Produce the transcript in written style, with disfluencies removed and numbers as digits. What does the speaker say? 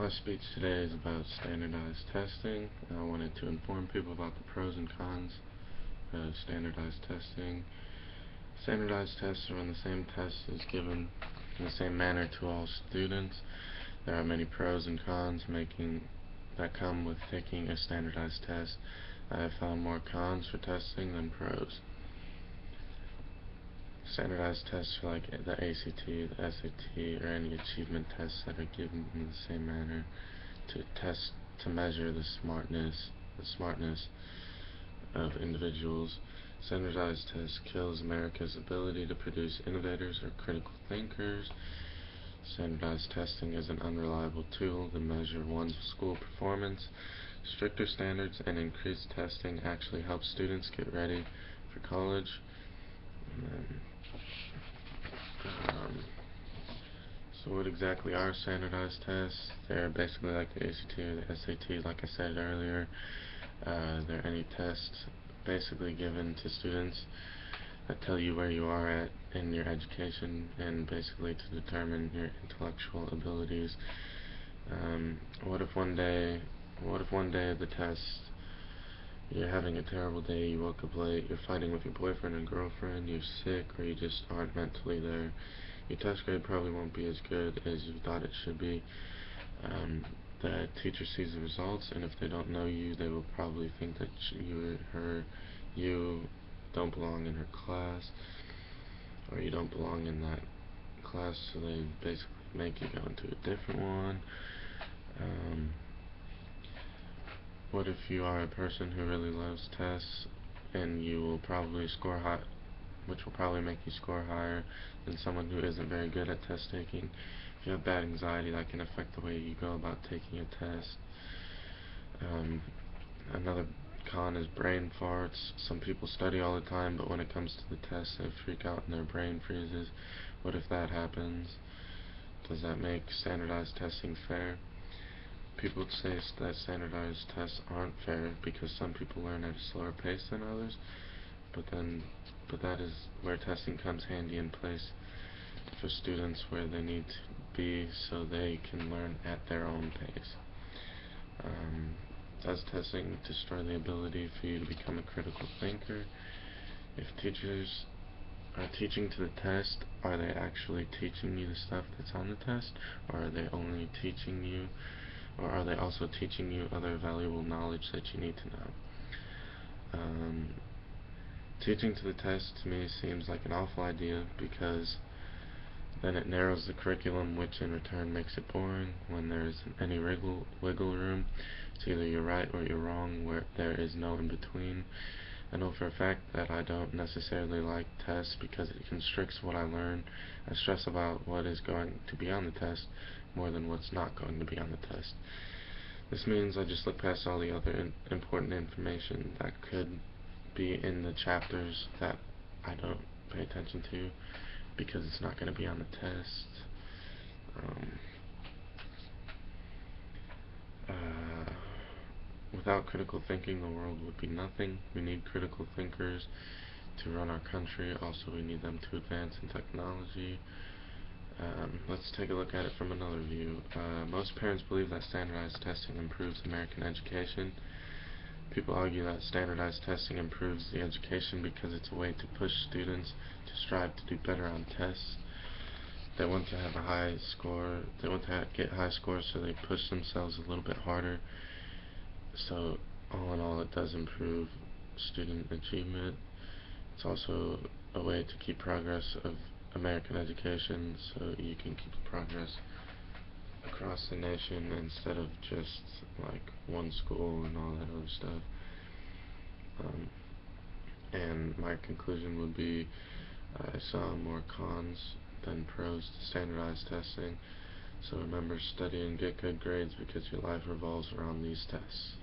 My speech today is about standardized testing. I wanted to inform people about the pros and cons of standardized testing. Standardized tests are when the same test is given in the same manner to all students. There are many pros and cons that come with taking a standardized test. I have found more cons for testing than pros. Standardized tests are like the ACT, the SAT, or any achievement tests that are given in the same manner to measure the smartness of individuals. Standardized tests kills America's ability to produce innovators or critical thinkers. Standardized testing is an unreliable tool to measure one's school performance. Stricter standards and increased testing actually help students get ready for college. So what exactly are standardized tests? They're basically like the ACT or the SAT, like I said earlier. They're any tests basically given to students that tell you where you are at in your education and basically to determine your intellectual abilities. What if one day of the test you're having a terrible day, you woke up late, you're fighting with your boyfriend and girlfriend, you're sick, or you just aren't mentally there? Your test grade probably won't be as good as you thought it should be. The teacher sees the results, and if they don't know you, they will probably think that you don't belong in her class, or you don't belong in that class, so they basically make you go into a different one. What if you are a person who really loves tests, and you will probably score high, which will probably make you score higher than someone who isn't very good at test taking. If you have bad anxiety, that can affect the way you go about taking a test. Another con is brain farts. Some people study all the time, but when it comes to the test, they freak out and their brain freezes. What if that happens? Does that make standardized testing fair? People say that standardized tests aren't fair because some people learn at a slower pace than others, but that is where testing comes handy in place for students where they need to be so they can learn at their own pace. Does testing destroy the ability for you to become a critical thinker? If teachers are teaching to the test, are they actually teaching you the stuff that's on the test, or are they only teaching you, or are they also teaching you other valuable knowledge that you need to know? Teaching to the test to me seems like an awful idea because then it narrows the curriculum, which in return makes it boring. When there isn't any wiggle room, it's either you're right or you're wrong, where there is no in between. I know for a fact that I don't necessarily like tests because it constricts what I learn. I stress about what is going to be on the test more than what's not going to be on the test. This means I just look past all the other important information that could be in the chapters that I don't pay attention to because it's not going to be on the test. Without critical thinking, the world would be nothing. We need critical thinkers to run our country. Also, we need them to advance in technology. Let's take a look at it from another view. Most parents believe that standardized testing improves American education. People argue that standardized testing improves the education because it's a way to push students to strive to do better on tests. They want to have a high score. They want to get high scores, so they push themselves a little bit harder. So, all in all, it does improve student achievement. It's also a way to keep progress of American education, so you can keep the progress across the nation instead of just like one school and all that other stuff. And my conclusion would be I saw more cons than pros to standardized testing. So remember, study and get good grades because your life revolves around these tests.